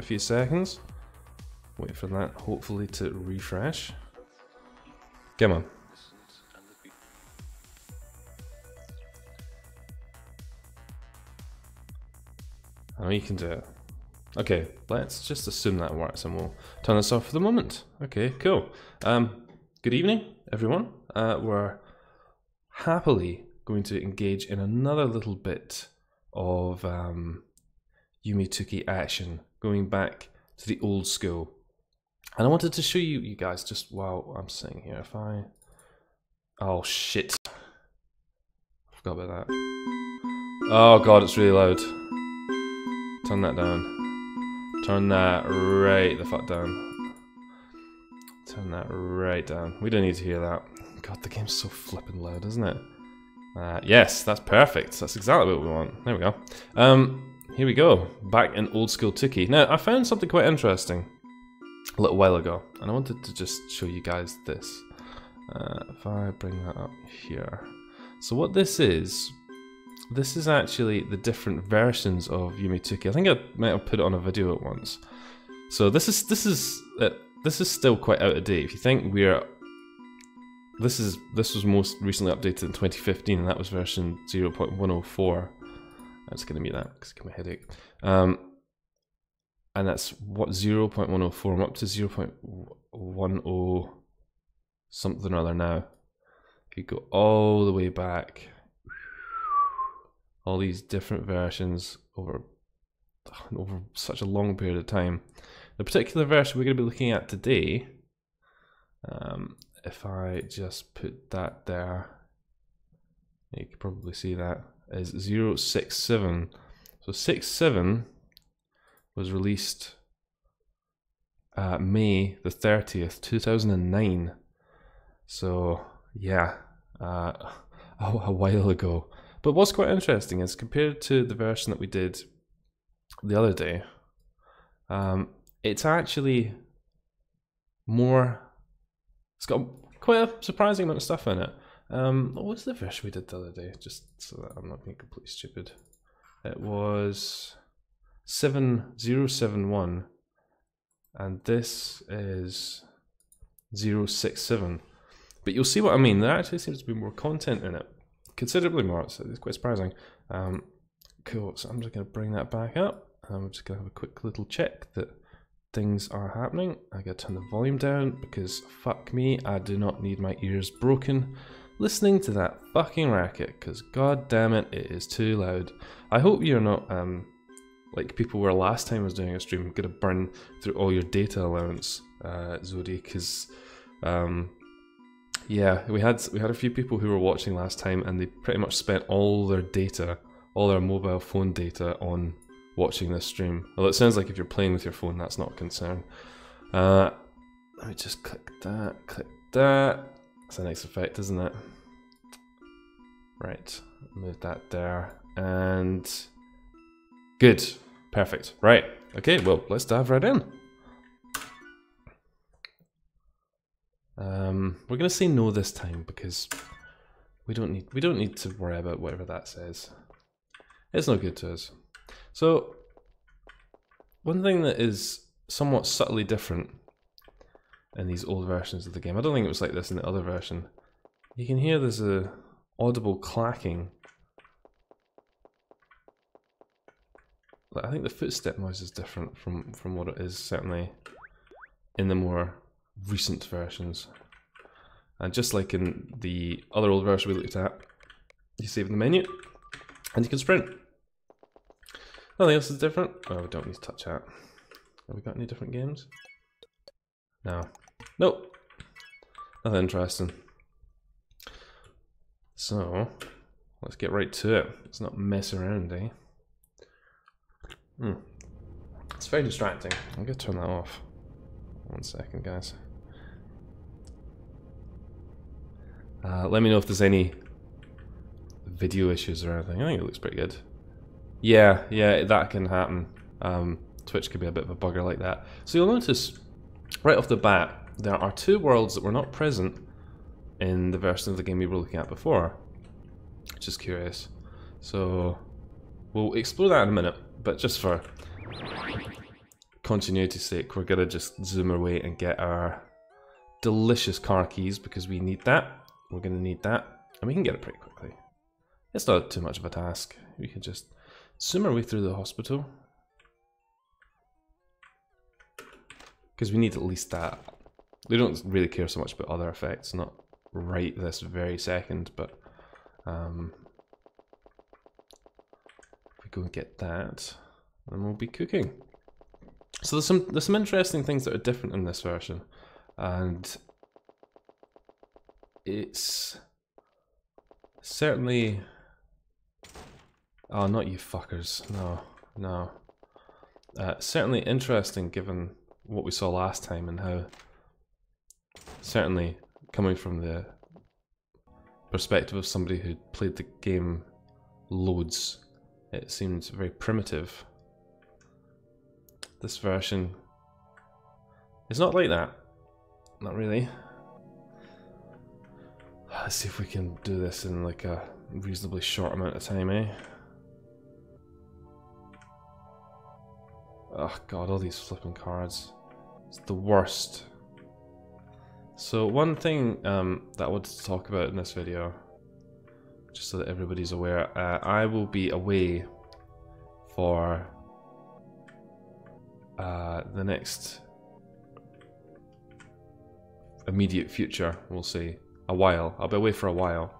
few seconds. Wait for that, hopefully, to refresh. Come on. I know you can do it. Okay, let's just assume that works and we'll turn this off for the moment. Okay, cool. Good evening, everyone. We're happily going to engage in another little bit of Yume Tuki action, going back to the old school. And I wanted to show you guys just while I'm sitting here. If I... Oh shit. I forgot about that. Oh god, it's really loud. Turn that down. Turn that right the fuck down. Turn that right down. We don't need to hear that. God, the game's so flippin' loud, isn't it? Yes, that's perfect. That's exactly what we want. There we go. Here we go. Back in old school Tuki. Now, I found something quite interesting a little while ago, and I wanted to just show you guys this. If I bring that up here. So what this is actually the different versions of Yume Tuki. I think I might have put it on a video at once. So this is still quite out of date. If you think this was most recently updated in 2015, and that was version 0.104. I'm just gonna mute that because it's giving me a headache. And that's what 0.104. I'm up to 0.10 something or other now. You go all the way back. All these different versions over such a long period of time. The particular version we're going to be looking at today, if I just put that there, you can probably see that, is 0.67. So 6.7 was released May the 30th, 2009. So yeah, a while ago. But what's quite interesting is, compared to the version that we did the other day, it's actually more, it's got quite a surprising amount of stuff in it. What was the version we did the other day? Just so that I'm not being completely stupid. It was 7.071, and this is 0.67. But you'll see what I mean, there actually seems to be more content in it. Considerably more, it's quite surprising. Cool, so I'm just going to bring that back up. I'm just going to have a quick little check that things are happening. I got to turn the volume down because fuck me, I do not need my ears broken listening to that fucking racket, because god damn it, it is too loud. I hope you're not like people were last time I was doing a stream, going to burn through all your data allowance, Zodi, because yeah, we had a few people who were watching last time, and they pretty much spent all their data, all their mobile phone data, on watching this stream. Well, it sounds like if you're playing with your phone, that's not a concern. Let me just click that, click that. That's a nice effect, isn't it? Right, move that there, and good, perfect. Right, okay, well, let's dive right in. We're gonna say no this time because we don't need to worry about whatever that says. It's not good to us. So one thing that is somewhat subtly different in these old versions of the game, I don't think it was like this in the other version. You can hear there's a audible clacking. I think the footstep noise is different from what it is certainly in the more recent versions. And just like in the other old version we looked at, you save in the menu and you can sprint. Nothing else is different. Oh, we don't need to touch that. Have we got any different games? No. Nope. Nothing interesting. So, let's get right to it. Let's not mess around, eh? It's very distracting. I'm going to turn that off. 1 second, guys. Let me know if there's any video issues or anything. I think it looks pretty good. Yeah, that can happen. Twitch could be a bit of a bugger like that. So you'll notice, right off the bat, there are two worlds that were not present in the version of the game we were looking at before, which is curious. So we'll explore that in a minute, but just for continuity's sake, we're gonna just zoom our way and get our delicious car keys because we need that. We're gonna need that, and we can get it pretty quickly. It's not too much of a task. We can just zoom our way through the hospital because we need at least that. We don't really care so much about other effects, not right this very second, but if we go and get that, then we'll be cooking. So there's some interesting things that are different in this version, and it's certainly, oh, not you fuckers, no. Certainly interesting given what we saw last time and how, certainly coming from the perspective of somebody who played the game loads, it seemed very primitive. This version is not like that. Not really. Let's see if we can do this in like a reasonably short amount of time, eh? Oh god, all these flipping cards. It's the worst. So one thing that I wanted to talk about in this video, just so that everybody's aware, I will be away for the next immediate future, we'll say. A while. I'll be away for a while.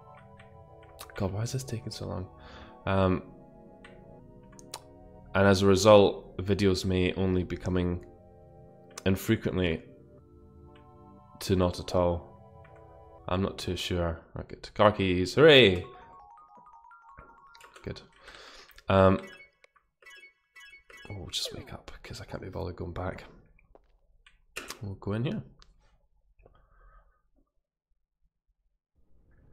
God, why is this taking so long? And as a result, videos may only be coming infrequently to not at all. I'm not too sure. I'll get to car keys. Hooray! Good. Oh, just wake up because I can't be bothered going back. We'll go in here.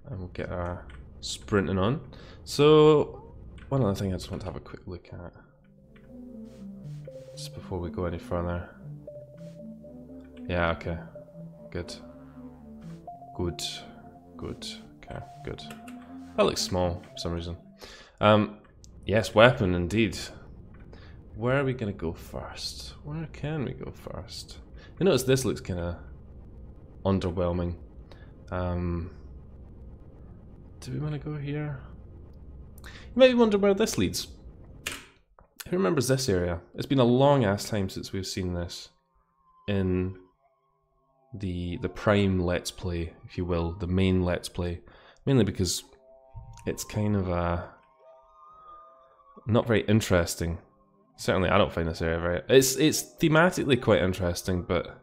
And we'll get our sprinting on. So, one other thing I just want to have a quick look at, just before we go any further. Yeah, okay. Good. Good. Good. Okay, good. That looks small for some reason. Yes, weapon indeed. Where are we gonna go first? Where can we go first? You notice this looks kinda underwhelming. Do we want to go here? You might wonder where this leads. Who remembers this area? It's been a long ass time since we've seen this in the Prime Let's Play, if you will, the main Let's Play. Mainly because it's kind of not very interesting. Certainly I don't find this area very... It's thematically quite interesting, but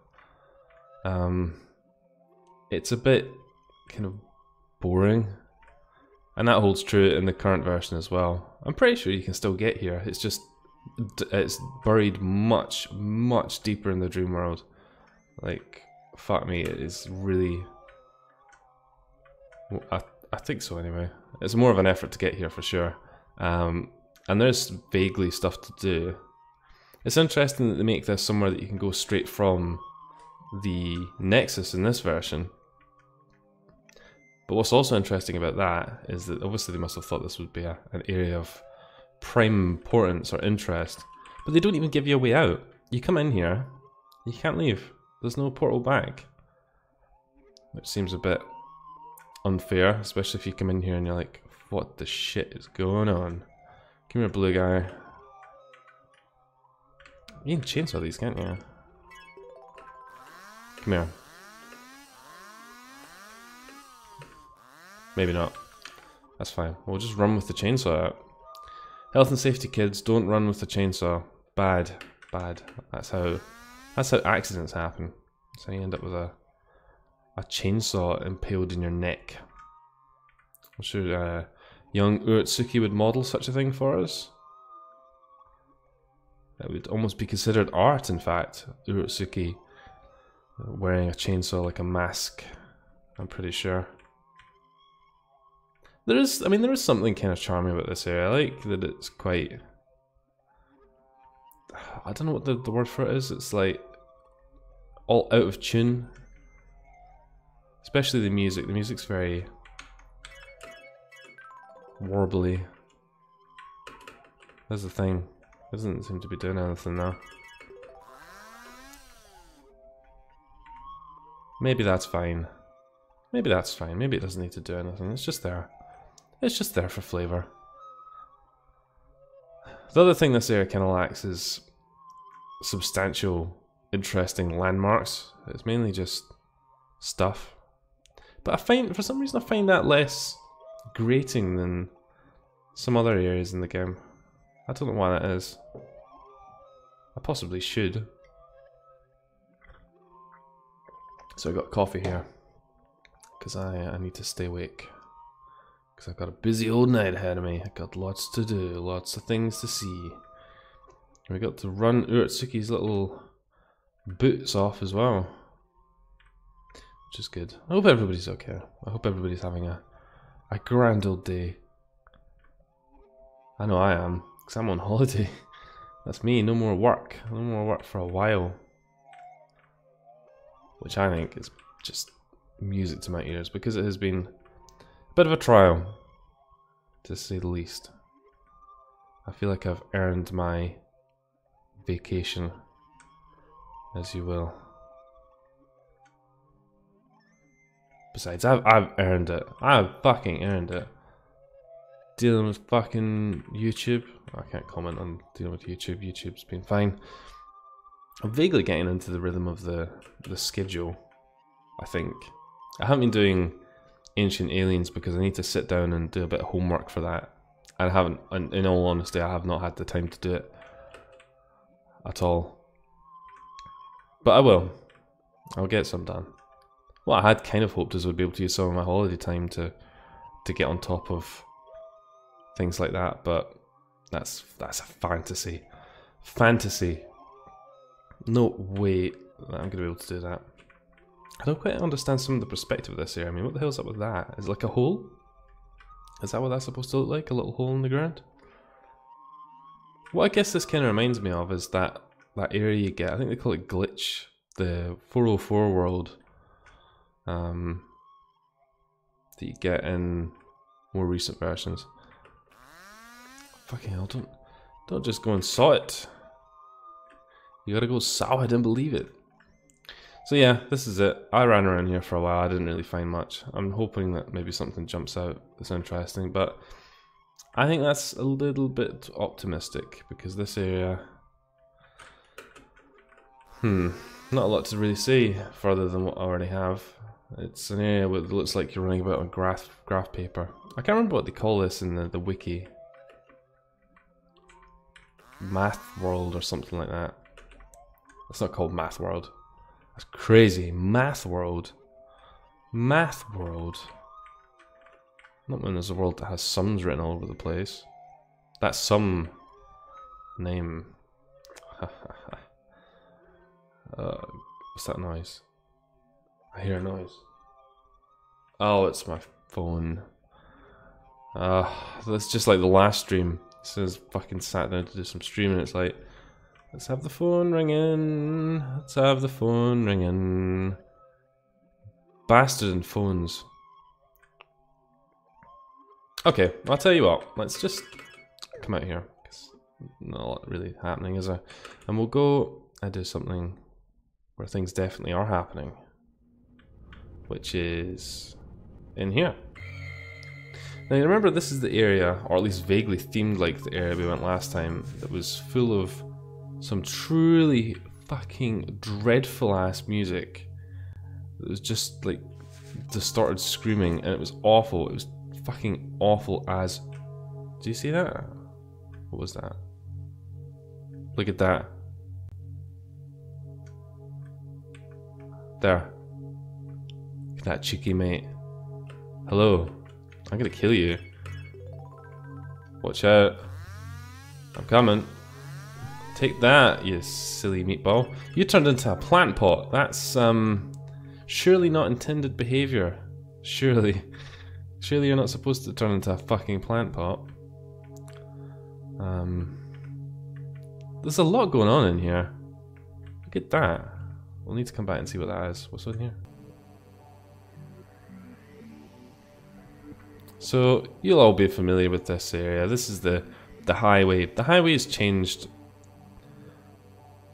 it's a bit kind of boring. And that holds true in the current version as well. I'm pretty sure you can still get here. It's just, it's buried much, much deeper in the dream world. Like, fuck me, it is really... Well, I think so anyway. It's more of an effort to get here for sure. And there's vaguely stuff to do. It's interesting that they make this somewhere that you can go straight from the Nexus in this version. But what's also interesting about that is that obviously they must have thought this would be an area of prime importance or interest, but they don't even give you a way out. You come in here, you can't leave. There's no portal back. Which seems a bit unfair, especially if you come in here and you're like, what the shit is going on? Come here, blue guy. You can chainsaw these, can't you? Come here. Maybe not. That's fine. We'll just run with the chainsaw out. Health and safety, kids. Don't run with the chainsaw. Bad. Bad. That's how accidents happen. That's how you end up with a chainsaw impaled in your neck. I'm sure young Urotsuki would model such a thing for us. It would almost be considered art, in fact. Urotsuki wearing a chainsaw like a mask. I'm pretty sure. There is something kind of charming about this area. I like that it's quite... I don't know what the word for it is. It's like all out of tune. Especially the music. The music's very warbly. That's the thing. It doesn't seem to be doing anything now. Maybe that's fine. Maybe that's fine. Maybe it doesn't need to do anything. It's just there. It's just there for flavour. The other thing this area kind of lacks is substantial, interesting landmarks. It's mainly just stuff. But I find, for some reason, I find that less grating than some other areas in the game. I don't know why that is. I possibly should. So I got coffee here because I need to stay awake because I've got a busy old night ahead of me. I've got lots to do, lots of things to see. We got to run Urtsuki's little boots off as well, which is good. I hope everybody's okay. I hope everybody's having a grand old day. I know I am, because I'm on holiday. That's me, no more work. No more work for a while. Which I think is just music to my ears, because it has been a bit of a trial, to say the least. I feel like I've earned my vacation, as you will. Besides, I've earned it. I've fucking earned it. Dealing with fucking YouTube. I can't comment on dealing with YouTube. YouTube's been fine. I'm vaguely getting into the rhythm of the schedule, I think. I haven't been doing Ancient Aliens because I need to sit down and do a bit of homework for that. I haven't, in all honesty, I have not had the time to do it at all. But I will. I'll get some done. What I had kind of hoped is I would be able to use some of my holiday time to get on top of things like that, but that's a fantasy. Fantasy. No way that I'm going to be able to do that. I don't quite understand some of the perspective of this here. I mean, what the hell's up with that? Is it like a hole? Is that what that's supposed to look like? A little hole in the ground? What I guess this kind of reminds me of is that area you get, I think they call it Glitch, the 404 world that you get in more recent versions. Fucking hell, don't just go and saw it. You gotta go saw it and believe it. So yeah, this is it. I ran around here for a while, I didn't really find much. I'm hoping that maybe something jumps out that's interesting, but I think that's a little bit optimistic because this area... not a lot to really say further than what I already have. It's an area that looks like you're running about on graph paper. I can't remember what they call this in the wiki. Math World or something like that. It's not called Math World. That's crazy. Math World. Math World. Not when there's a world that has sums written all over the place. That's some name. What's that noise? I hear a noise. Oh, it's my phone. That's just like the last stream. It says fucking sat down to do some streaming. It's like, let's have the phone ringing. Let's have the phone ringing. Bastard and phones. Okay, I'll tell you what. Let's just come out here. Because not a lot really happening, is there? And we'll go and do something where things definitely are happening. Which is in here. Now you remember this is the area, or at least vaguely themed like the area we went last time, that was full of some truly fucking dreadful ass music. It was just like distorted screaming and it was awful. It was fucking awful as... Do you see that? What was that? Look at that. There. Look at that cheeky mate. Hello. I'm gonna kill you. Watch out. I'm coming. Take that, you silly meatball. You turned into a plant pot. That's, surely not intended behavior. Surely. Surely you're not supposed to turn into a fucking plant pot. There's a lot going on in here. Look at that. We'll need to come back and see what that is. What's in here? So, you'll all be familiar with this area. This is the highway. The highway has changed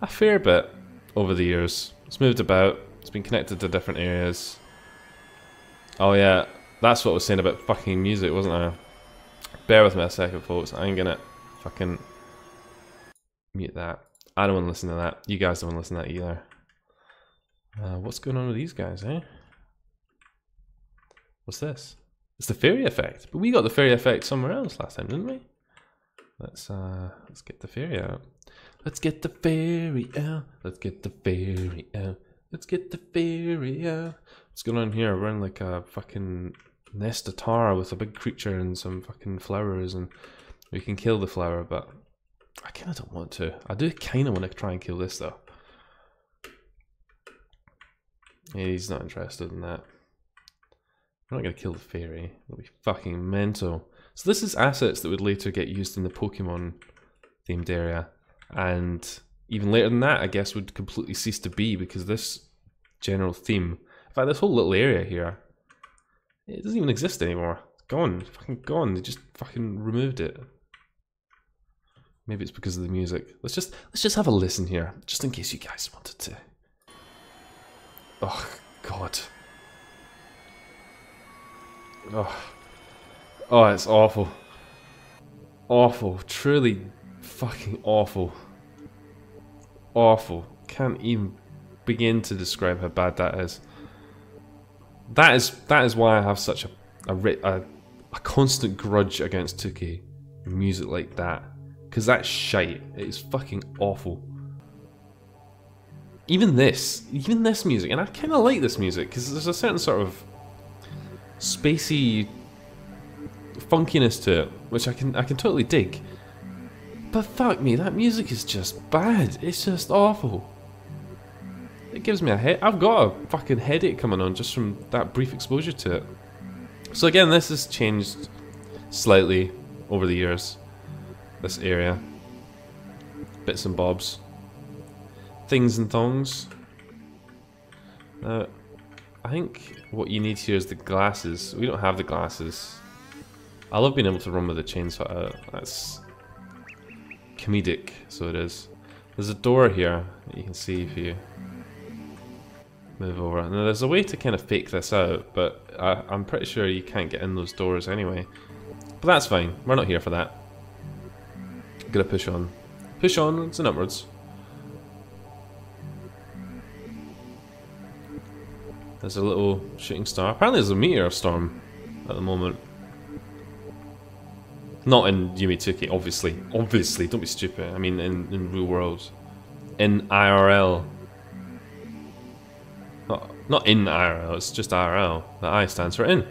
a fair bit over the years. It's moved about. It's been connected to different areas. Oh yeah, that's what I was saying about fucking music, wasn't I? Bear with me a second, folks. I'm gonna fucking mute that. I don't want to listen to that. You guys don't want to listen to that either. What's going on with these guys, eh? What's this? It's the fairy effect. But we got the fairy effect somewhere else last time, didn't we? Let's get the fairy out. Let's get the fairy out. Let's get the fairy out. Let's get the fairy out. What's going on here? We're in like a fucking nest of tar with a big creature and some fucking flowers, and we can kill the flower, but I kind of don't want to. I do kind of want to try and kill this though. Yeah, he's not interested in that. We're not going to kill the fairy. It'll be fucking mental. So this is assets that would later get used in the Pokemon themed area, and even later than that I guess would completely cease to be, because this general theme, in fact this whole little area here, it doesn't even exist anymore. It's gone. It's fucking gone. They just fucking removed it. Maybe it's because of the music. Let's just have a listen here, just in case you guys wanted to. Oh god. Oh, it's awful. Awful. Truly fucking awful. Awful. Can't even begin to describe how bad that is. That is why I have such a constant grudge against 2K music like that. Because that's shite. It is fucking awful. Even this music, and I kind of like this music because there's a certain sort of spacey funkiness to it, which I can totally dig. But fuck me, that music is just bad. It's just awful. It gives me a head. I've got a fucking headache coming on just from that brief exposure to it. So again, this has changed slightly over the years. This area, bits and bobs, things and thongs. I think what you need here is the glasses. We don't have the glasses. I love being able to run with the chainsaw out. That's comedic, so it is. There's a door here that you can see if you move over. Now there's a way to kind of fake this out, but I'm pretty sure you can't get in those doors anyway. But that's fine. We're not here for that. Gotta push on. Push onwards and upwards. There's a little shooting star. Apparently there's a meteor storm at the moment. Not in Yume 2K, obviously. Obviously, don't be stupid. I mean in real world. In IRL. Not in IRL, it's just IRL. The I stands for in.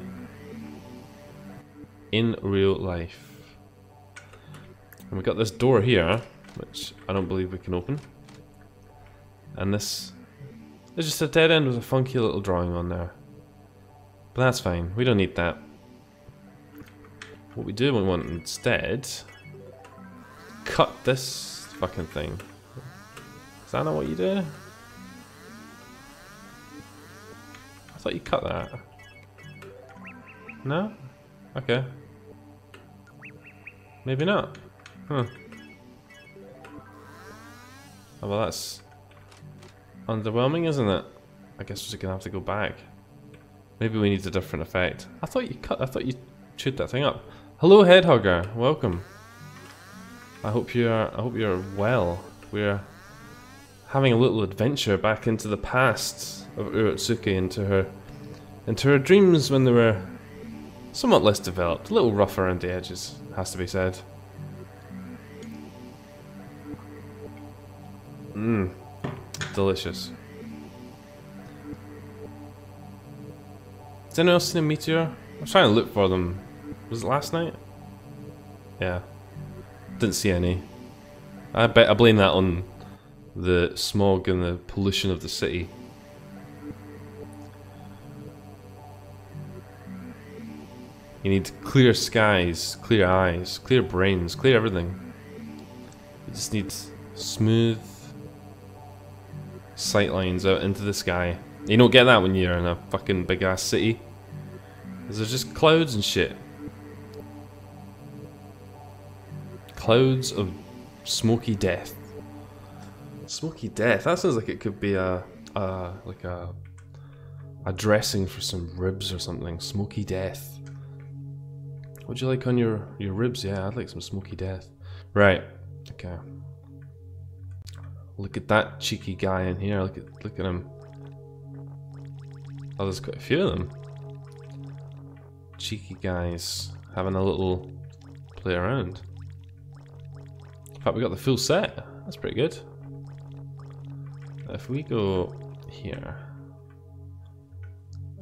In real life. And we've got this door here, which I don't believe we can open. And this is just a dead end with a funky little drawing on there. But that's fine, we don't need that. What we do want instead, cut this fucking thing. Is that not what you do? I thought you cut that. No? Okay. Maybe not. Huh. Oh, well, that's underwhelming, isn't it? I guess we're just gonna have to go back. Maybe we need a different effect. I thought you chewed that thing up. Hello, Headhugger. Welcome. I hope you're well. We're having a little adventure back into the past of Urotsuki, into her dreams when they were somewhat less developed, a little rough around the edges, has to be said. Mmm, delicious. Has anyone else seen a meteor? I was trying to look for them. Was it last night? Yeah. Didn't see any. I blame that on the smog and the pollution of the city. You need clear skies, clear eyes, clear brains, clear everything. You just need smooth sight lines out into the sky. You don't get that when you're in a fucking big ass city. There's just clouds and shit. Clouds of smoky death. Smoky death, that sounds like it could be a like a dressing for some ribs or something. Smoky death. What'd you like on your ribs? Yeah, I'd like some smoky death. Right. Okay. Look at that cheeky guy in here. Look at him. Oh, there's quite a few of them. Cheeky guys having a little play around. In fact, we got the full set. That's pretty good. If we go here,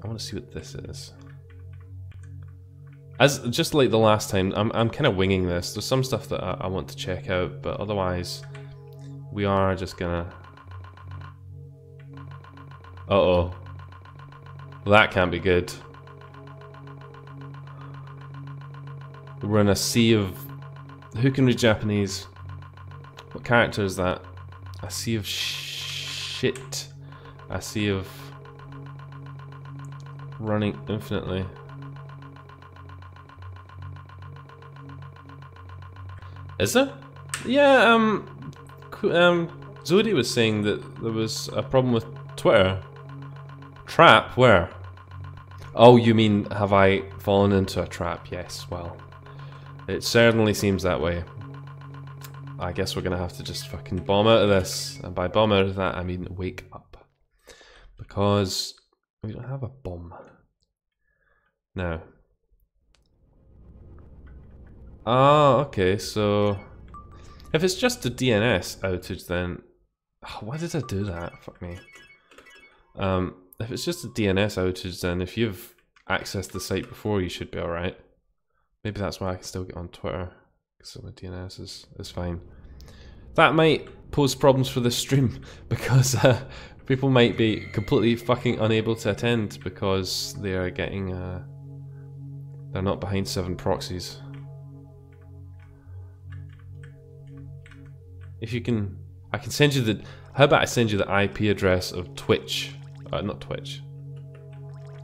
I want to see what this is. As just like the last time, I'm kind of winging this. There's some stuff that I want to check out, but otherwise, we are just gonna. Uh-oh. That can't be good. We're in a sea of... Who can read Japanese? What character is that? A sea of shit. A sea of... running infinitely. Is there? Yeah, Zodi was saying that there was a problem with Twitter. Trap? Where? Oh, you mean, have I fallen into a trap? Yes, well, it certainly seems that way. I guess we're gonna have to just fucking bomb out of this. And by bomb out of that, I mean wake up. Because we don't have a bomb. Now. Ah, okay, so... If it's just a DNS outage, then... Oh, why did I do that? Fuck me. If it's just a DNS outage, then if you've accessed the site before, you should be alright. Maybe that's why I can still get on Twitter. So my DNS is fine. That might pose problems for this stream, because people might be completely fucking unable to attend because they are getting... they're not behind 7 proxies. If you can... I can send you the... How about I send you the IP address of Twitch? Not Twitch.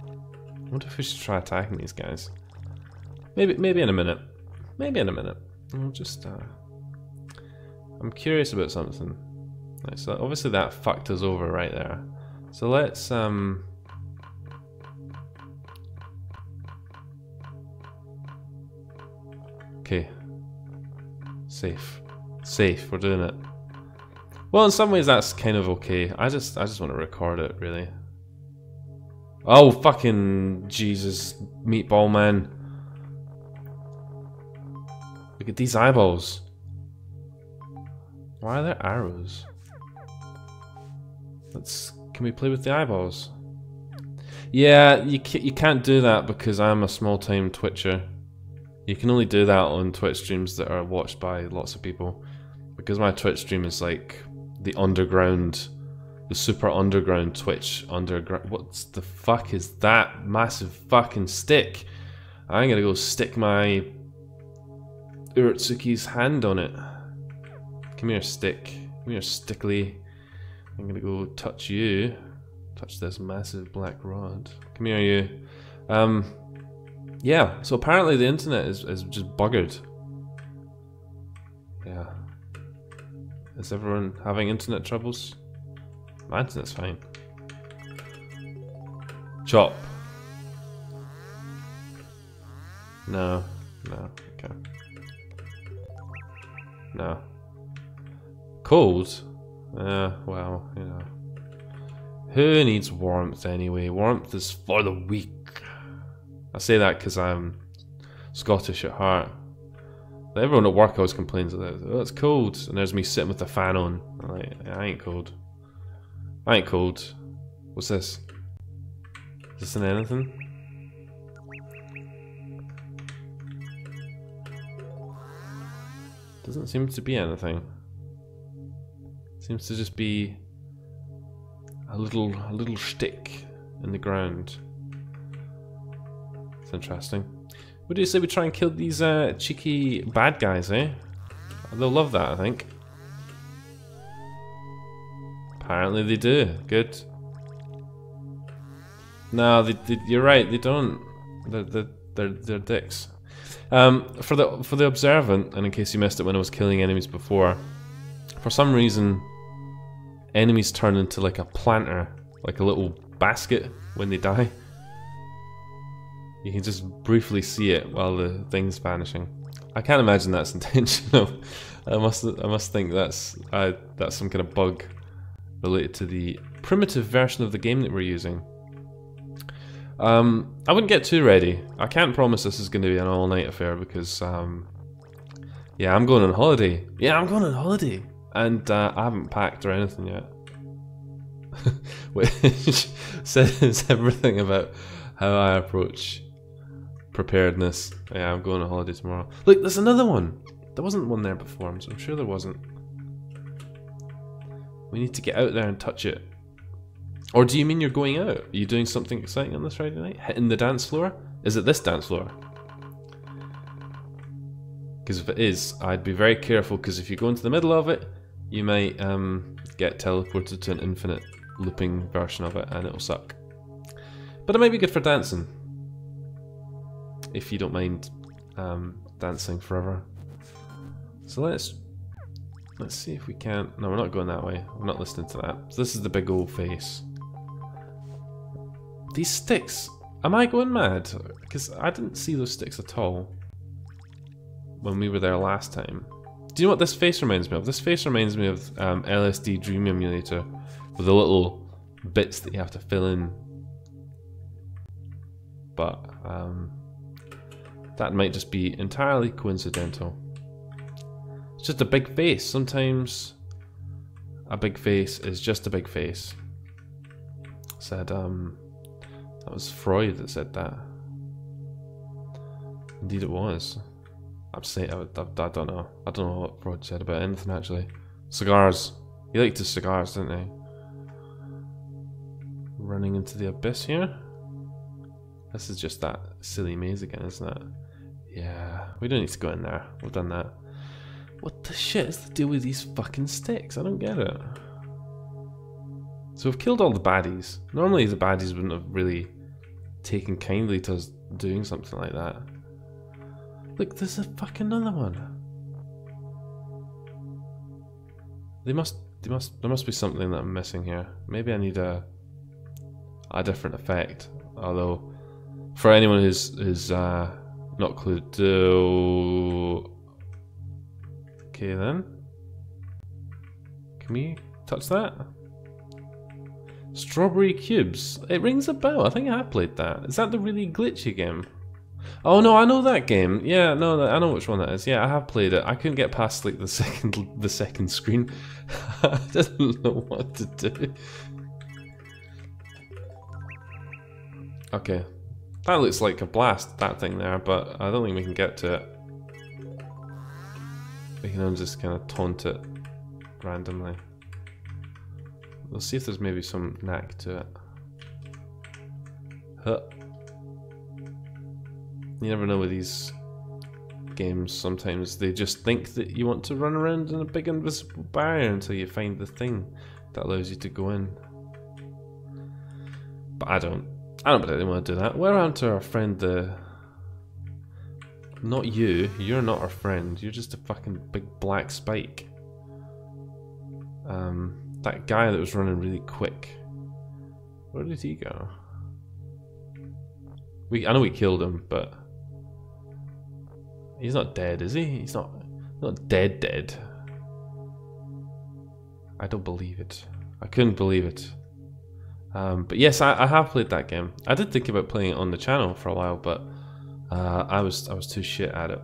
I wonder if we should try attacking these guys. Maybe in a minute. Maybe in a minute. I'll just... I'm curious about something. Right, so obviously that fucked us over right there. So let's... Okay. Safe. Safe, we're doing it. Well, in some ways that's kind of okay. I just want to record it, really. Oh, fucking Jesus, meatball man. Look at these eyeballs. Why are there arrows? Can we play with the eyeballs? Yeah, you can't do that because I'm a small-time Twitcher. You can only do that on Twitch streams that are watched by lots of people. Because my Twitch stream is like the underground, the super underground Twitch underground. What the fuck is that massive fucking stick? I'm gonna go stick my Urtsuki's hand on it. Come here, stick. Come here, stickly. I'm gonna go touch you. Touch this massive black rod. Come here, you. Yeah, so apparently the internet is just buggered. Yeah. Is everyone having internet troubles? My internet's fine. Chop. No. No. Okay. No. Cold? Well, you know. Who needs warmth anyway? Warmth is for the weak. I say that because I'm Scottish at heart. Everyone at work always complains that oh, it's cold, and there's me sitting with the fan on. I'm like, I ain't cold. I ain't cold. What's this? Is this in anything? Doesn't seem to be anything. Seems to just be a little shtick in the ground. It's interesting. What do you say we try and kill these cheeky bad guys, eh? They'll love that, I think. Apparently they do. Good. No, you're right. They don't. They're dicks. For the observant, and in case you missed it when I was killing enemies before, for some reason, enemies turn into like a planter, like a little basket when they die. You can just briefly see it while the thing's vanishing. I can't imagine that's intentional. I must think that's some kind of bug related to the primitive version of the game that we're using. I wouldn't get too ready. I can't promise this is going to be an all-night affair because, yeah, I'm going on holiday. Yeah, I'm going on holiday, and I haven't packed or anything yet. Which says everything about how I approach preparedness. Yeah, I'm going on holiday tomorrow. Look, there's another one. There wasn't one there before, so I'm sure there wasn't. We need to get out there and touch it. Or do you mean you're going out? Are you doing something exciting on this Friday night? Hitting the dance floor? Is it this dance floor? Because if it is, I'd be very careful, because if you go into the middle of it, you might get teleported to an infinite looping version of it, and it'll suck. But it might be good for dancing. If you don't mind dancing forever. So let's see if we can. No, we're not going that way. We're not listening to that. So this is the big old face. These sticks. Am I going mad? Because I didn't see those sticks at all when we were there last time. Do you know what this face reminds me of? This face reminds me of LSD Dream Emulator, with the little bits that you have to fill in. But that might just be entirely coincidental. It's just a big face. Sometimes a big face is just a big face. Said, that was Freud that said that. Indeed it was. I don't know. I don't know what Freud said about anything actually. Cigars. He liked his cigars, didn't he? Running into the abyss here. This is just that silly maze again, isn't it? Yeah, we don't need to go in there. We've done that. What the shit is the deal with these fucking sticks? I don't get it. So we've killed all the baddies. Normally the baddies wouldn't have really taken kindly to us doing something like that. Look, there's a fucking another one. There must be something that I'm missing here. Maybe I need a different effect. Although, for anyone who's not clued to... Okay then. Can we touch that? Strawberry Cubes. It rings a bell. I think I have played that. Is that the really glitchy game? Oh no, I know that game. Yeah, no, I know which one that is. Yeah, I have played it. I couldn't get past like the second screen. I didn't know what to do. Okay, that looks like a blast, that thing there, but I don't think we can get to it. We can only just kind of taunt it randomly. We'll see if there's maybe some knack to it. Huh. You never know with these games, sometimes they just think that you want to run around in a big invisible barrier until you find the thing that allows you to go in. But I don't particularly want to do that. We're on to our friend the... Not you, you're not our friend, you're just a fucking big black spike. That guy that was running really quick. Where did he go? I know we killed him, but he's not dead, is he? He's not dead. I don't believe it. I couldn't believe it. But yes, I have played that game. I did think about playing it on the channel for a while, but I was too shit at it.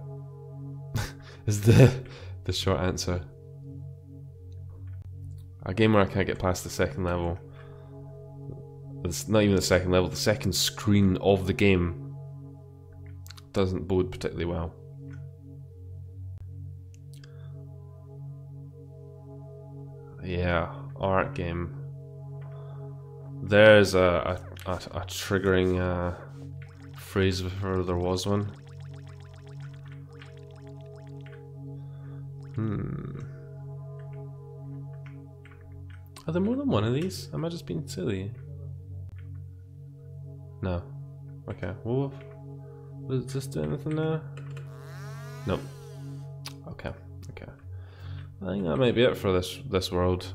Is the short answer. A game where I can't get past the second level. It's not even the second level, the second screen of the game doesn't bode particularly well. Yeah, art game. There's a triggering phrase before there was one. Are there more than one of these? Am I just being silly? No. Okay. Well, does this do anything now? Nope. Okay. I think that might be it for this world.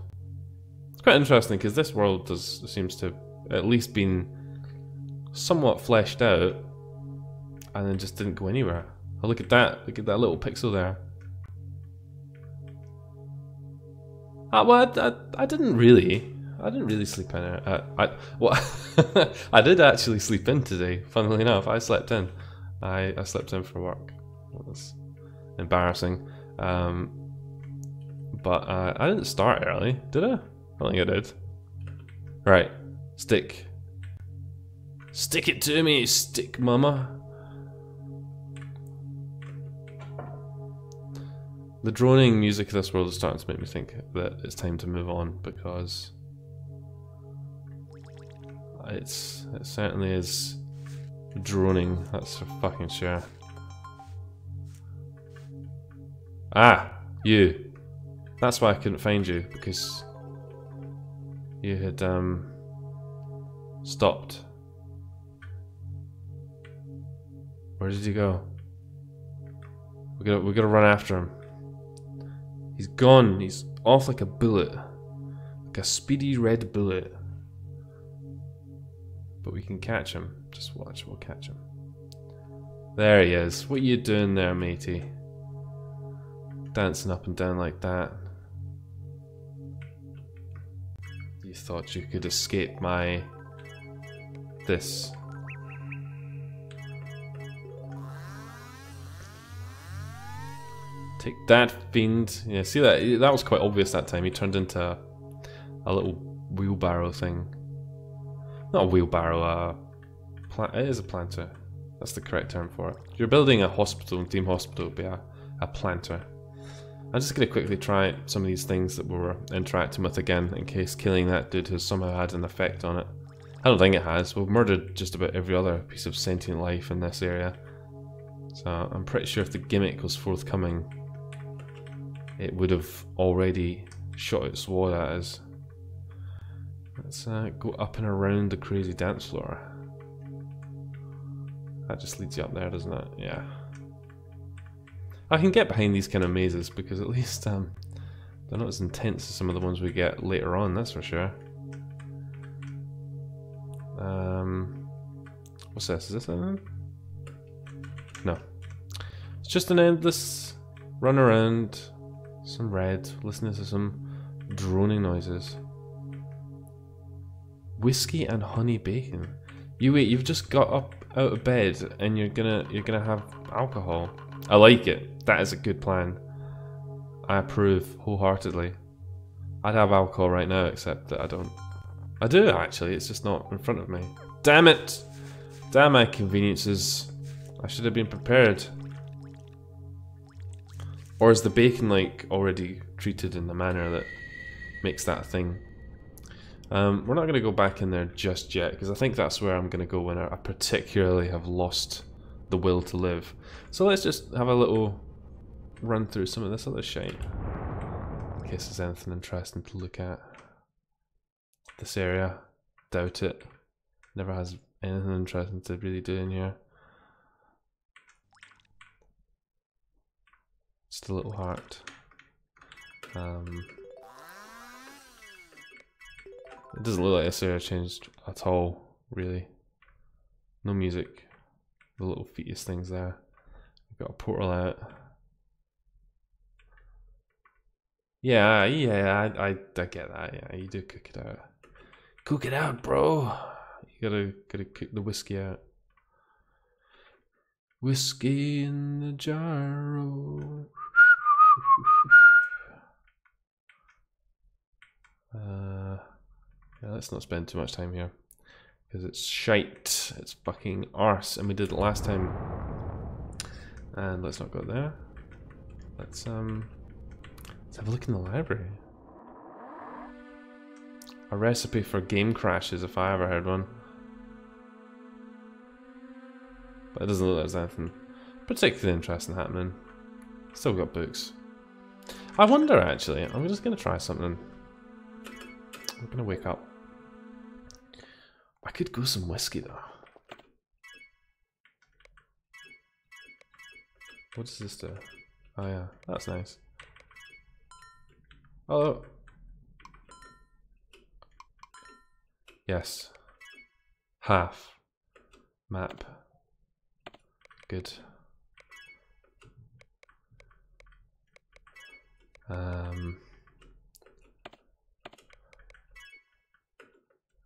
It's quite interesting because this world seems to at least been somewhat fleshed out, and then just didn't go anywhere. Oh, look at that! Look at that little pixel there. Well, I didn't really. I didn't really sleep in it. I did actually sleep in today. Funnily enough, I slept in. I slept in for work. That was embarrassing. But I didn't start early, did I? I don't think I did. Right, stick. Stick it to me, stick mama. The droning music of this world is starting to make me think that it's time to move on, because it certainly is droning, that's for fucking sure. Ah, you. That's why I couldn't find you, because you had stopped. Where did he go? We gotta run after him. He's gone. He's off like a bullet, like a speedy red bullet. But we can catch him. Just watch. We'll catch him. There he is. What are you doing there, matey? Dancing up and down like that. You thought you could escape my this. Take that, fiend. Yeah, see that? That was quite obvious that time. He turned into a little wheelbarrow thing. Not a wheelbarrow, it is a planter. That's the correct term for it. If you're building a hospital, team hospital, it would be a planter. I'm just going to quickly try some of these things that we were interacting with again, in case killing that dude has somehow had an effect on it. I don't think it has. We've murdered just about every other piece of sentient life in this area. So I'm pretty sure if the gimmick was forthcoming, it would have already shot its wad at us. Let's go up and around the crazy dance floor. That just leads you up there, doesn't it? Yeah. I can get behind these kind of mazes because at least they're not as intense as some of the ones we get later on, that's for sure. What's this? Is this anything? No. It's just an endless run around, some red, listening to some droning noises. Whiskey and honey bacon. You wait, you've just got up out of bed and you're gonna have alcohol. I like it. That is a good plan. I approve wholeheartedly. I'd have alcohol right now, except that I don't. I do actually, it's just not in front of me. Damn it! Damn my conveniences. I should have been prepared. Or is the bacon like already treated in the manner that makes that a thing? We're not going to go back in there just yet, because I think that's where I'm going to go when I particularly have lost the will to live. So let's just have a little run through some of this other shite, in case there's anything interesting to look at. This area, doubt it. Never has anything interesting to really do in here. Just a little heart. It doesn't look like this area changed at all, really. No music. The little fetus things there. We've got a portal out. Yeah, I get that. Yeah, you do cook it out. Cook it out, bro. You gotta cook the whiskey out. Whiskey in the jar. Yeah, let's not spend too much time here, because it's shite. It's fucking arse, and we did it last time. And let's not go there. Let's have a look in the library. A recipe for game crashes, if I ever heard one. But it doesn't look like there's anything particularly interesting happening. Still got books. I wonder, actually, I'm just going to try something. I'm going to wake up. I could go some whiskey, though. What does this do? Oh, yeah, that's nice. Oh. Yes. Half. Map. Good.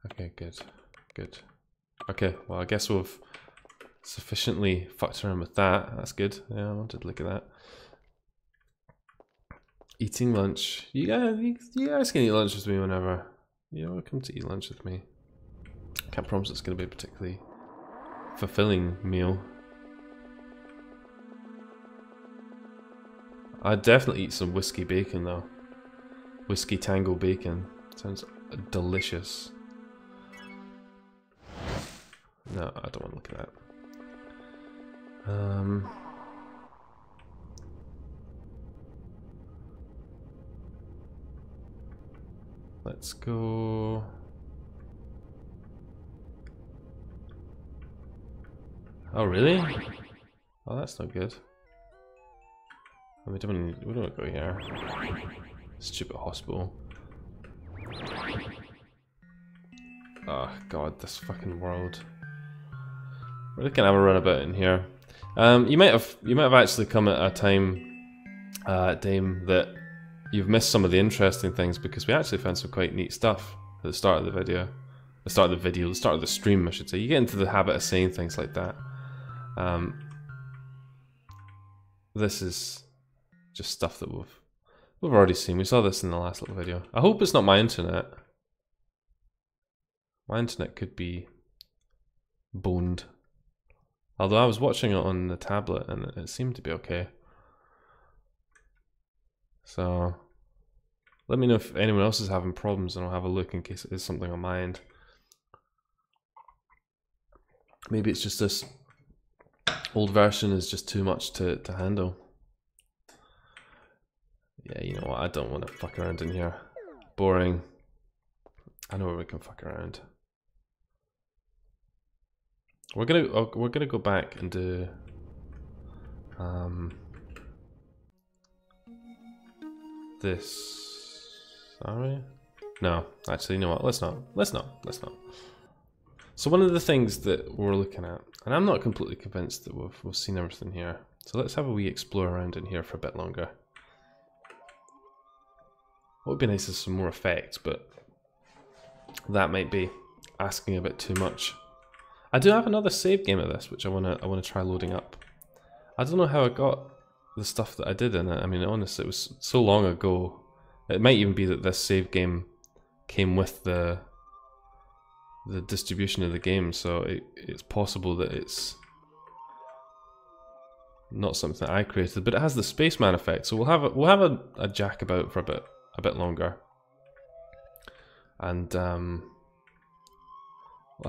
Okay, good. Good. Okay, well I guess we've sufficiently fucked around with that. That's good. Yeah, I wanted to look at that. Eating lunch. You guys can eat lunch with me whenever. You're welcome to eat lunch with me. Can't promise it's going to be a particularly fulfilling meal. I'd definitely eat some whiskey bacon though. Whiskey tango bacon. Sounds delicious. No, I don't want to look at that. Let's go. Oh really? Oh, that's not good. We don't go here. Stupid hospital. Oh god, this fucking world. We're gonna have a run about in here. You might have actually come at a time, Dame, that you've missed some of the interesting things because we actually found some quite neat stuff at the start of the video. The start of the stream, I should say. You get into the habit of saying things like that. This is just stuff that we've already seen. We saw this in the last little video. I hope it's not my internet. My internet could be boned. Although I was watching it on the tablet and it seemed to be okay. So let me know if anyone else is having problems and I'll have a look in case it is something on my end. Maybe it's just this old version is just too much to handle. Yeah, you know what, I don't want to fuck around in here. Boring. I know where we can fuck around. We're gonna go back and do this. Are we? No, actually, you know what? Let's not. So one of the things that we're looking at, and I'm not completely convinced that we've seen everything here. So let's have a wee explore around in here for a bit longer. What would be nice is some more effects, but that might be asking a bit too much. I do have another save game of this, which I wanna try loading up. I don't know how I got the stuff that I did in it. I mean, honestly, it was so long ago. It might even be that this save game came with the distribution of the game, so it's possible that it's not something I created, but it has the spaceman effect. So we'll have a jack about for a bit longer, and we'll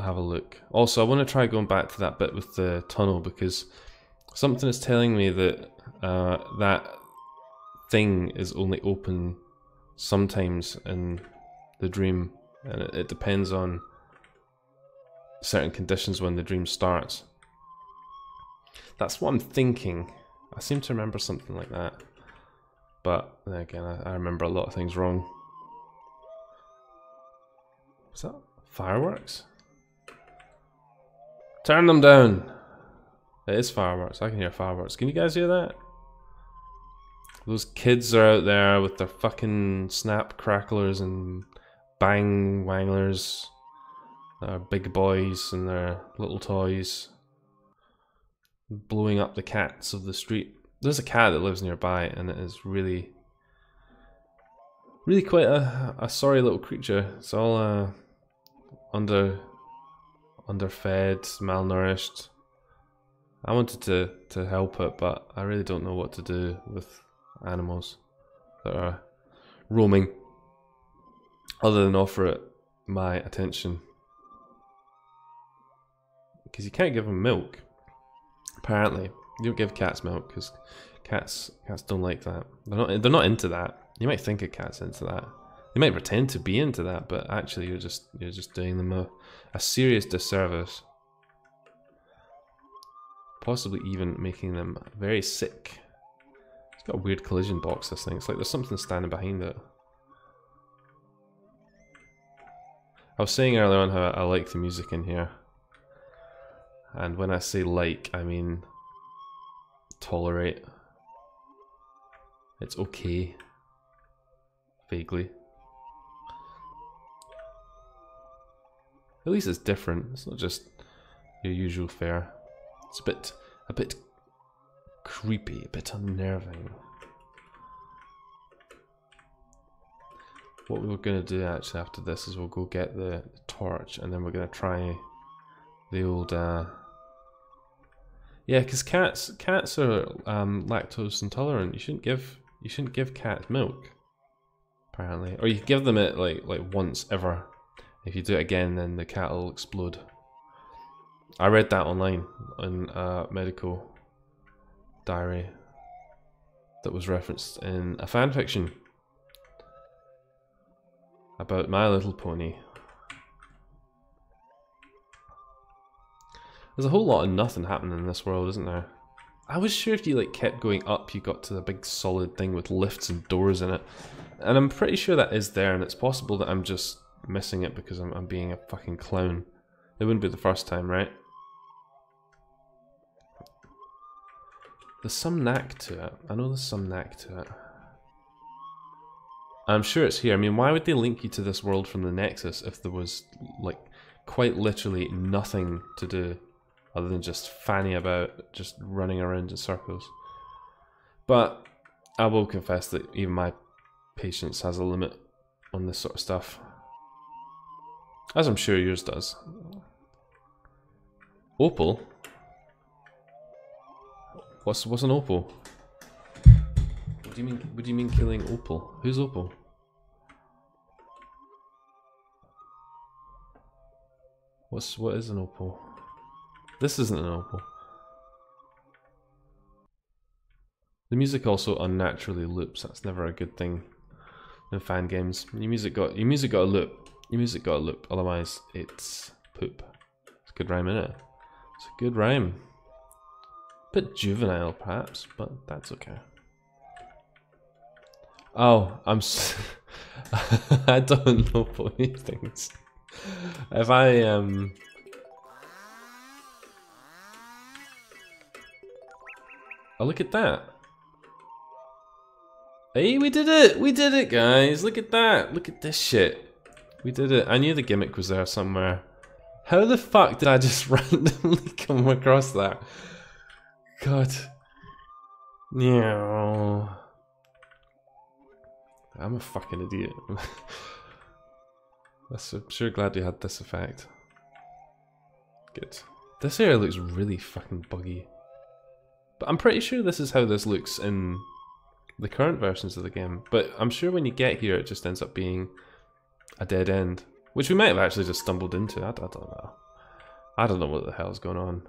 have a look. Also, I want to try going back to that bit with the tunnel because something is telling me that that thing is only open sometimes in the dream, and it depends on certain conditions when the dream starts. That's what I'm thinking. I seem to remember something like that, but then again, I remember a lot of things wrong. Is that fireworks? Turn them down. It is fireworks. I can hear fireworks. Can you guys hear that? Those kids are out there with their fucking snap cracklers and bang wanglers. They're big boys and their little toys. Blowing up the cats of the street. There's a cat that lives nearby and it is really quite a sorry little creature. It's all underfed, malnourished. I wanted to help it, but I really don't know what to do with animals that are roaming other than offer it my attention. Because you can't give them milk. Apparently, you don't give cats milk because cats don't like that. They're not into that. You might think a cat's into that. They might pretend to be into that, but actually you're just doing them a serious disservice. Possibly even making them very sick. It's got a weird collision box, this thing. It's like there's something standing behind it. I was saying earlier on how I like the music in here. And when I say like, I mean tolerate. It's okay. Vaguely. At least it's different. It's not just your usual fare. It's a bit creepy, a bit unnerving. What we were going to do actually after this is we'll go get the torch, and then we're going to try the old yeah, because cats are lactose intolerant. You shouldn't give cats milk, apparently, or you can give them it like once ever. If you do it again, then the cat will explode. I read that online in a medical diary that was referenced in a fan fiction about My Little Pony. There's a whole lot of nothing happening in this world, isn't there? I was sure if you like kept going up, you got to the big solid thing with lifts and doors in it, and I'm pretty sure that is there, and it's possible that I'm just missing it because I'm being a fucking clown. It wouldn't be the first time, right? There's some knack to it. I know there's some knack to it. I'm sure it's here. I mean, why would they link you to this world from the Nexus if there was, like, quite literally nothing to do other than just fanny about, just running around in circles? But I will confess that even my patience has a limit on this sort of stuff. As I'm sure yours does. Opal? What's an opal? What do you mean? What do you mean killing Opal? Who's Opal? What is an opal? This isn't an opal. The music also unnaturally loops. That's never a good thing in fan games. Your music got a loop. Your music got a loop, otherwise it's poop. It's a good rhyme, innit? It's a good rhyme. Bit juvenile, perhaps, but that's okay. Oh, I don't know pony things. If I oh, look at that. Hey, we did it! We did it, guys! Look at that! Look at this shit. We did it. I knew the gimmick was there somewhere. How the fuck did I just randomly come across that? God. Yeah. I'm a fucking idiot. I'm sure glad you had this effect. Good. This area looks really fucking buggy. But I'm pretty sure this is how this looks in the current versions of the game. But I'm sure when you get here it just ends up being a dead end. Which we might have actually just stumbled into. I don't know. I don't know what the hell's going on.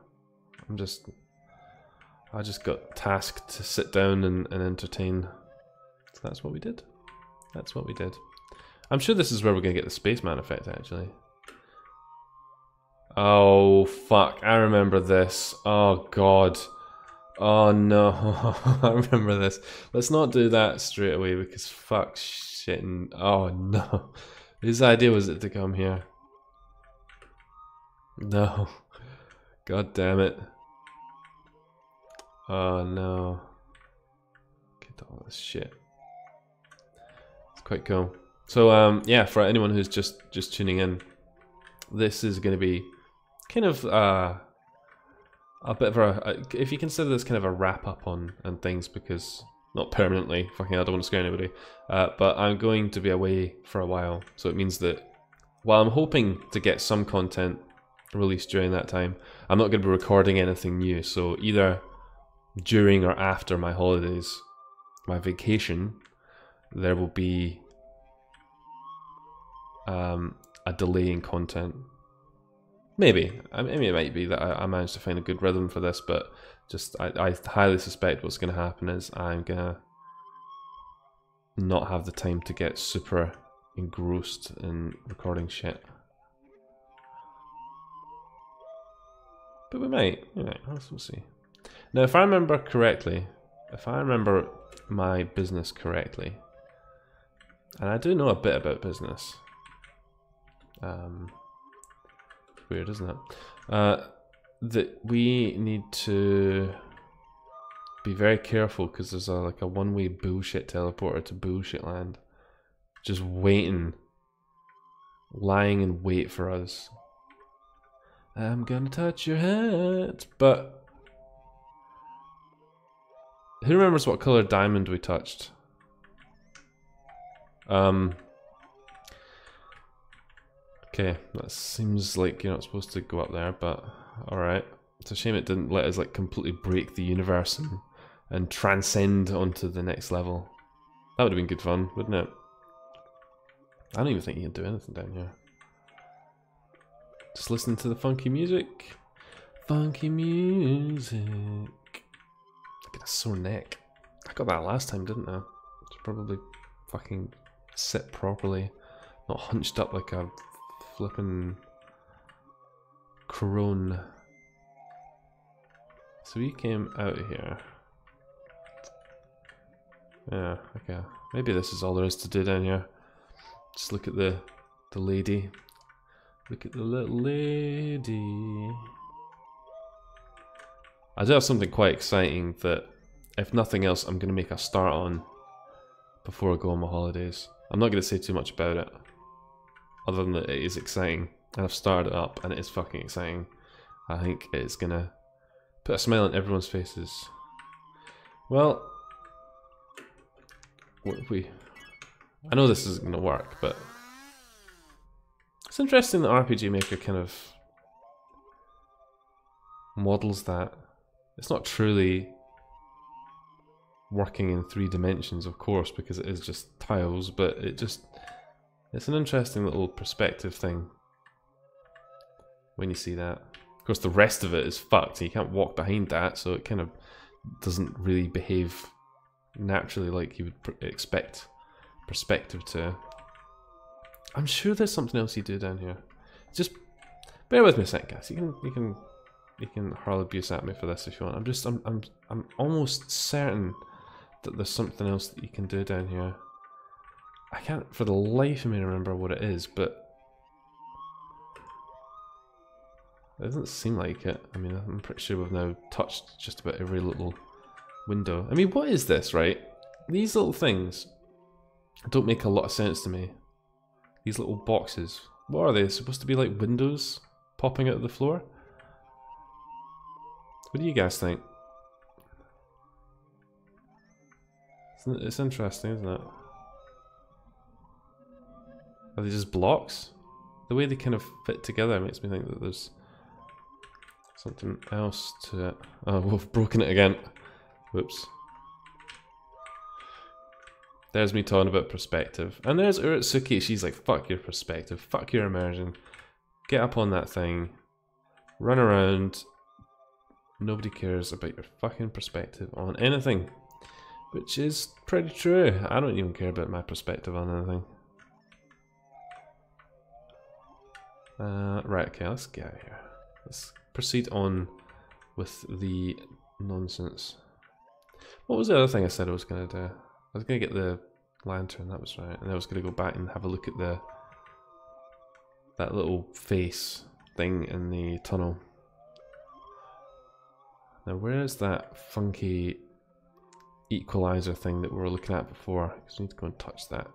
I just got tasked to sit down and entertain. So that's what we did. That's what we did. I'm sure this is where we're going to get the spaceman effect, actually. Oh, fuck. I remember this. Oh, God. Oh, no. I remember this. Let's not do that straight away, because fuck shit. Oh, no. Whose idea was it to come here? No. God damn it. Oh, no. Get all this shit. It's quite cool. So yeah, for anyone who's just tuning in, this is going to be kind of a bit of a, if you consider this kind of a wrap up on things, because not permanently, fucking I don't want to scare anybody, but I'm going to be away for a while, so it means that while I'm hoping to get some content released during that time, I'm not going to be recording anything new. So either during or after my holidays, my vacation, there will be a delay in content. Maybe. I mean, it might be that I managed to find a good rhythm for this, but just I highly suspect what's going to happen is I'm going to not have the time to get super engrossed in recording shit. But we might. We'll see. Now, if I remember correctly, if I remember my business correctly, and I do know a bit about business, Weird, isn't it? That we need to be very careful because there's like a one-way bullshit teleporter to bullshit land, just waiting, lying in wait for us. I'm gonna touch your hat, but who remembers what color diamond we touched? Okay, that seems like you're not supposed to go up there, but alright. It's a shame it didn't let us like completely break the universe and transcend onto the next level. That would have been good fun, wouldn't it? I don't even think you can do anything down here. Just listen to the funky music. Funky music. I get a sore neck. I got that last time, didn't I? Should probably fucking sit properly, not hunched up like a flippin' crone. So we came out of here. Yeah, okay. Maybe this is all there is to do down here. Just look at the lady. Look at the little lady. I do have something quite exciting that, if nothing else, I'm going to make a start on before I go on my holidays. I'm not going to say too much about it, other than that it is exciting. And I've started it up and it is fucking exciting. I think it's going to put a smile on everyone's faces. Well, I know this isn't going to work, but it's interesting that RPG Maker kind of models that. It's not truly working in 3 dimensions, of course, because it is just tiles, but it's an interesting little perspective thing when you see that. Of course, the rest of it is fucked, you can't walk behind that, so it kind of doesn't really behave naturally like you would expect perspective to. I'm sure there's something else you do down here. Just bear with me a second, guys. You can hurl abuse at me for this if you want. I'm almost certain that there's something else that you can do down here. I can't for the life of me remember what it is, but it doesn't seem like it. I mean, I'm pretty sure we've now touched just about every little window. I mean, what is this, right? These little things don't make a lot of sense to me. These little boxes. What are they? Supposed to be like windows popping out of the floor? What do you guys think? It's interesting, isn't it? Are they just blocks? The way they kind of fit together makes me think that there's something else to it. Oh, we've broken it again. Whoops. There's me talking about perspective. And there's Uratsuki, she's like, fuck your perspective, fuck your immersion. Get up on that thing, run around. Nobody cares about your fucking perspective on anything. Which is pretty true. I don't even care about my perspective on anything. Right, okay, let's get out of here. Let's proceed on with the nonsense. What was the other thing I said I was going to do? I was going to get the lantern, that was right. And I was going to go back and have a look at that little face thing in the tunnel. Now, where is that funky equalizer thing that we were looking at before? Because we need to go and touch that.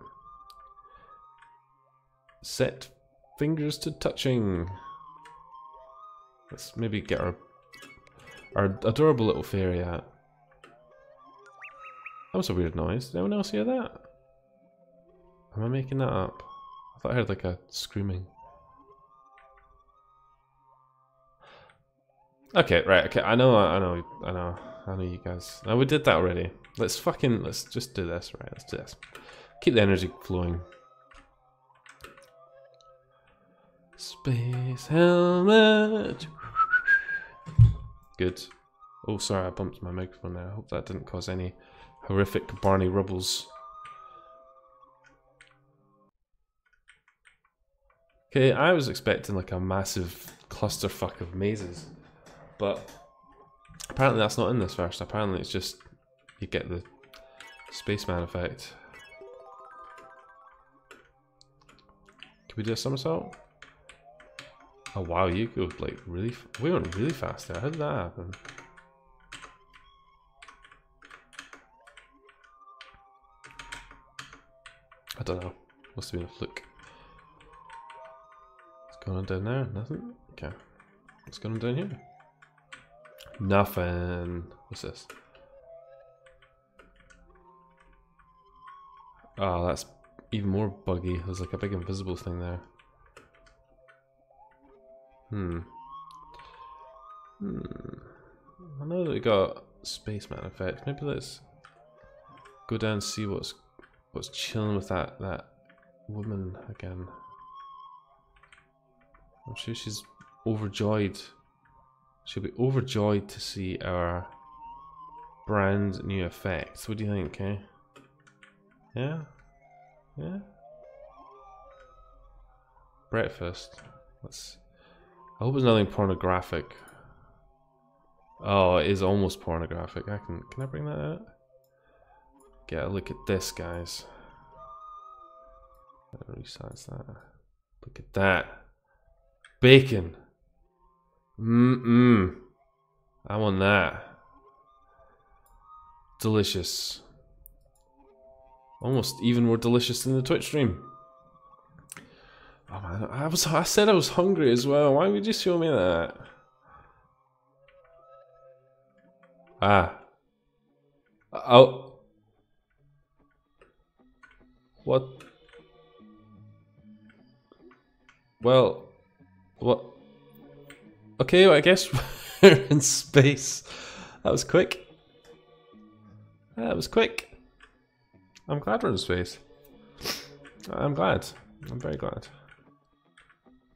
Set fingers to touching. Let's maybe get our adorable little fairy out. That was a weird noise. Did anyone else hear that? Am I making that up? I thought I heard like a screaming. Okay, right, okay, I know you guys. Oh, we did that already. Let's just do this, right, let's do this. Keep the energy flowing. Space helmet. Good. Oh, sorry, I bumped my microphone there. I hope that didn't cause any horrific Barney Rubbles. Okay, I was expecting like a massive clusterfuck of mazes. But apparently that's not in this version. Apparently it's just you get the spaceman effect. Can we do a somersault? Oh wow, you go like really. We went really fast there. How did that happen? I don't know. Must have been a fluke. What's going on down there? Nothing? Okay. What's going on down here? Nothing. What's this? Oh, that's even more buggy. There's like a big invisible thing there. I know that we got spaceman effect. Maybe let's go down and see what's chilling with that woman again. I'm sure she's overjoyed. She'll be overjoyed to see our brand new effects. What do you think, eh? Yeah? Yeah? Breakfast. I hope it's nothing pornographic. Oh, it is almost pornographic. Can I bring that out? Get a look at this, guys. Resize that. Look at that. Bacon. I want that. Delicious. Almost even more delicious than the Twitch stream. Oh man, I said I was hungry as well. Why would you show me that? Ah. Oh. What? Well, what? Okay, well, I guess we're in space. That was quick. That was quick. I'm glad we're in space. I'm glad. I'm very glad.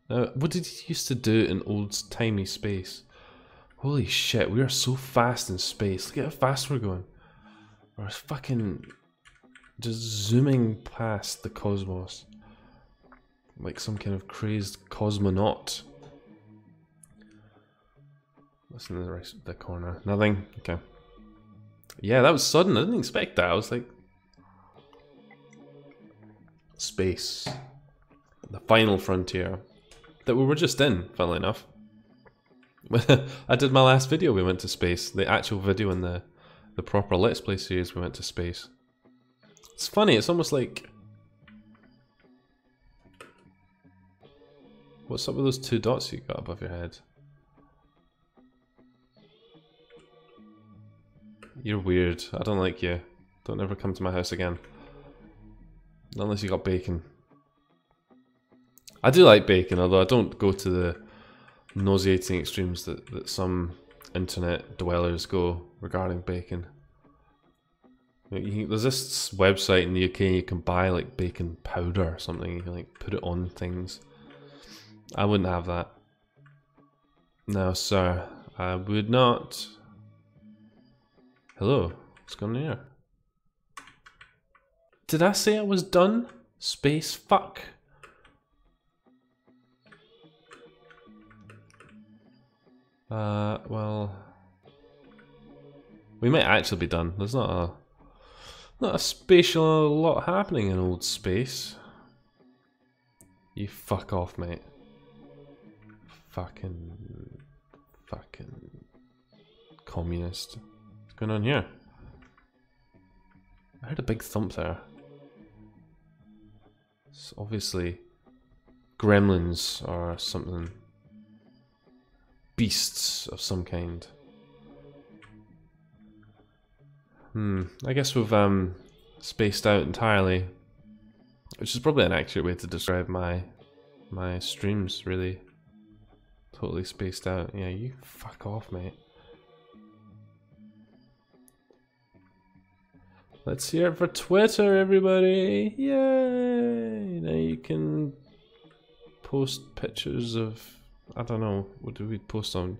What did you used to do in old-timey space? Holy shit, we are so fast in space. Look at how fast we're going. We're fucking just zooming past the cosmos. Like some kind of crazed cosmonaut. What's in the corner? Nothing? Okay. Yeah, that was sudden. I didn't expect that. I was like... Space. The final frontier. That we were just in, funnily enough. I did my last video, we went to space. The actual video in the proper Let's Play series, we went to space. It's funny, it's almost like... What's up with those two dots you got above your head? You're weird. I don't like you. Don't ever come to my house again. Not unless you got bacon. I do like bacon, although I don't go to the nauseating extremes that some internet dwellers go regarding bacon. There's this website in the UK you can buy like bacon powder or something. You can like put it on things. I wouldn't have that. No, sir. I would not. Hello. What's going on here? Did I say I was done? Space fuck. Well, we might actually be done. There's not a spatial lot happening in old space. You fuck off, mate. Fucking communist. What's going on here? I heard a big thump there. It's obviously gremlins or something. Beasts of some kind. I guess we've spaced out entirely, which is probably an accurate way to describe my streams, really. Totally spaced out. Yeah, you fuck off, mate. Let's hear it for Twitter, everybody! Yay! Now you can post pictures of... I don't know, what do we post on?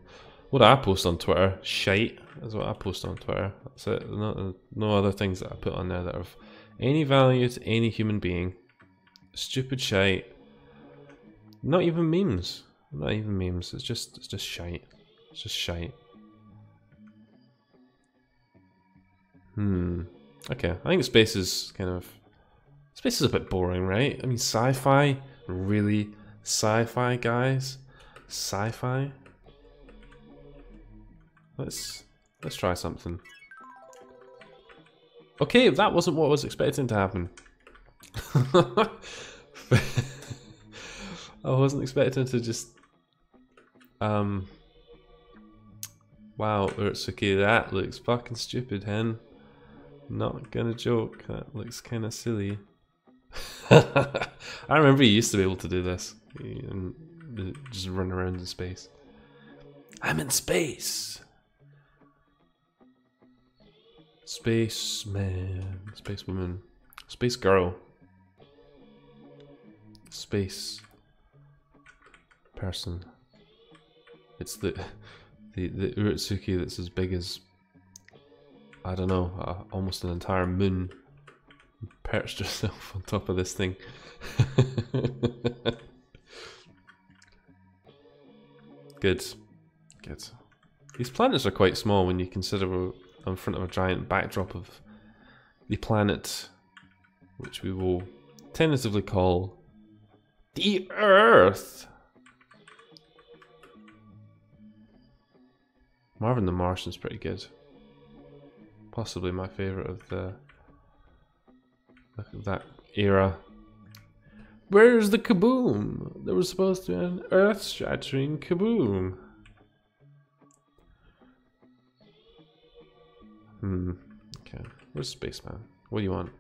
What do I post on Twitter? Shite is what I post on Twitter. That's it. No other things that I put on there that are of any value to any human being. Stupid shite. Not even memes. Not even memes. It's just shite. It's just shite. Okay, I think space is a bit boring, right? I mean, sci-fi? Really? Sci-fi, guys? Sci-fi. Let's try something. Okay, that wasn't what I was expecting to happen. I wasn't expecting to just wow, Urtsuki, that looks fucking stupid, hen. Not gonna joke, that looks kinda silly. I remember you used to be able to do this. And just run around in space. I'm in space! Space man, space woman, space girl, space person. It's the Urtsuki that's as big as, I don't know, almost an entire moon. Perched herself on top of this thing. Good. Good. These planets are quite small when you consider we're in front of a giant backdrop of the planet, which we will tentatively call the Earth. Marvin the Martian's pretty good. Possibly my favourite of that era. Where's the kaboom? There was supposed to be an earth-shattering kaboom. Okay. Where's Spaceman? What do you want?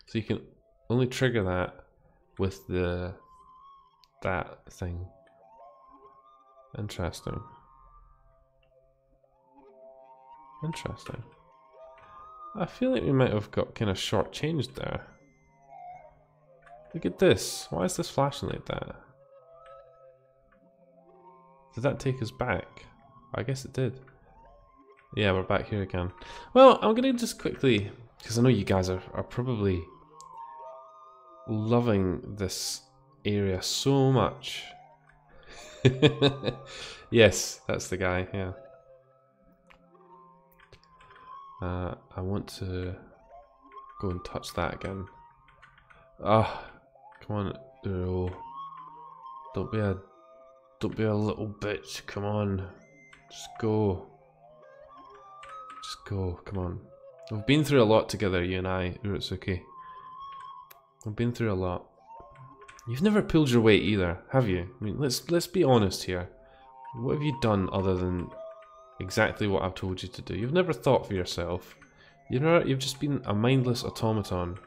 So you can only trigger that with that thing. Interesting. Interesting. I feel like we might have got kind of shortchanged there. Look at this. Why is this flashing like that? Did that take us back? I guess it did. Yeah, we're back here again. Well, I'm gonna just quickly, because I know you guys are probably loving this area so much. Yes, that's the guy, yeah. I want to go and touch that again. Ah, come on, oh, don't be a little bitch. Come on, just go, Come on. We've been through a lot together, you and I, Urtsuki. We've been through a lot. You've never pulled your weight either, have you? I mean, let's be honest here. What have you done other than exactly what I've told you to do? You've never thought for yourself. You've just been a mindless automaton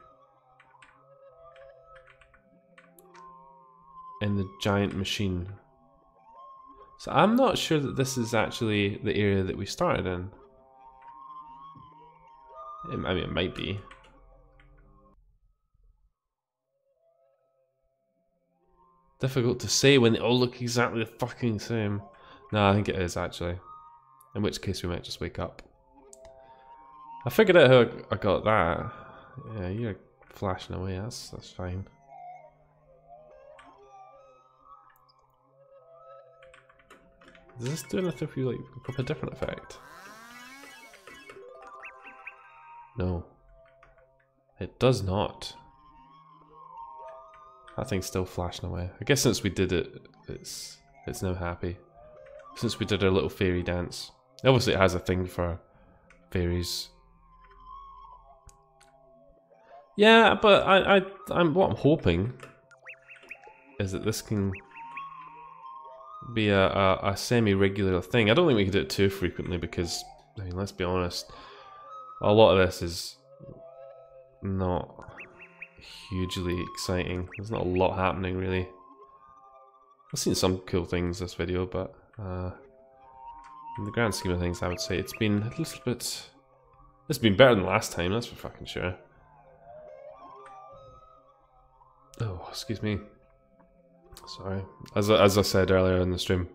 in the giant machine. So I'm not sure that this is actually the area that we started in. I mean, it might be. Difficult to say when they all look exactly the fucking same. No, I think it is actually. In which case we might just wake up. I figured out how I got that. Yeah, you're flashing away, that's fine. Does this do anything for you, like, a proper different effect? No. It does not. That thing's still flashing away. I guess since we did it, it's now happy. Since we did our little fairy dance. Obviously it has a thing for fairies. Yeah, but what I'm hoping is that this can be a semi-regular thing. I don't think we can do it too frequently because, I mean, let's be honest, a lot of this is not hugely exciting. There's not a lot happening really. I've seen some cool things this video, but in the grand scheme of things, I would say it's been a little bit. It's been better than last time, that's for fucking sure. Oh, excuse me. Sorry. As I said earlier in the stream,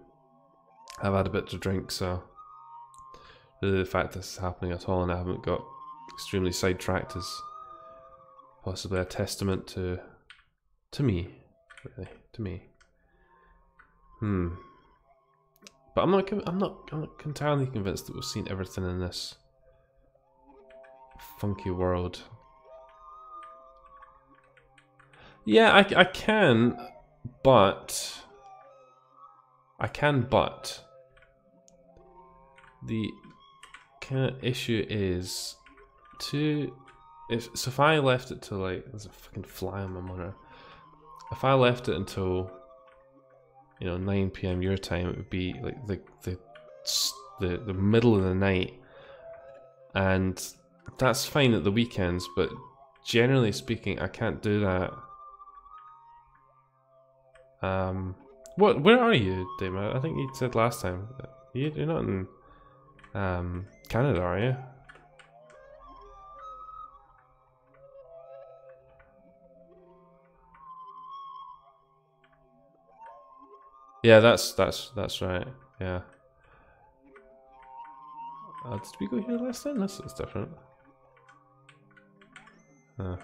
I've had a bit to drink, so really the fact this is happening at all and I haven't got extremely sidetracked is possibly a testament to me, really, to me. But I'm not entirely convinced that we've seen everything in this funky world. Yeah, I can, but I can, but the kind of issue is if I left it to like, there's a fucking fly on my monitor. If I left it until 9 PM your time, it would be like the middle of the night, and that's fine at the weekends, but generally speaking, I can't do that. Where are you, Damon? I think you said last time you're not in Canada, are you? Yeah, that's right. Yeah. Did we go here last time? That's different. I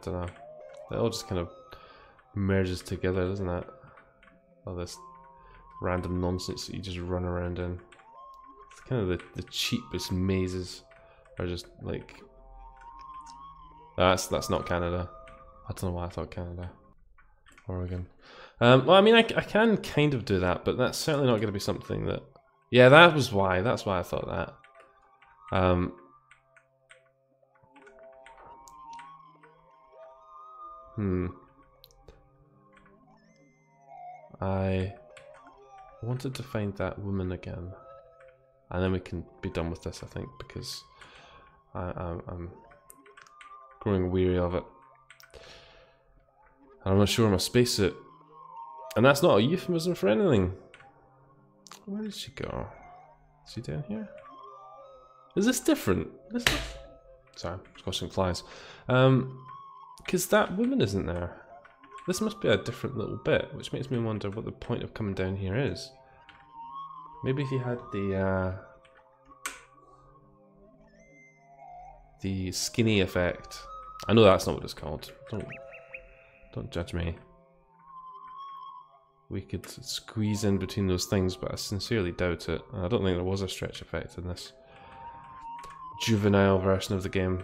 don't know. It all just kind of merges together, doesn't it? All this random nonsense that you just run around in. It's kind of the cheapest mazes are just like. That's not Canada. I don't know why I thought Canada. Oregon. Well, I mean, I can kind of do that, but that's certainly not going to be something that. Yeah, that was why. That's why I thought that. I wanted to find that woman again, and then we can be done with this, I think, because I'm growing weary of it. And I'm not sure my spacesuit. And that's not a euphemism for anything. Where did she go? Is she down here? Is this different? Sorry, I'm squashing flies. Because that woman isn't there. This must be a different little bit, which makes me wonder what the point of coming down here is. Maybe if you had the skinny effect. I know that's not what it's called. Don't judge me. We could squeeze in between those things, but I sincerely doubt it. I don't think there was a stretch effect in this juvenile version of the game.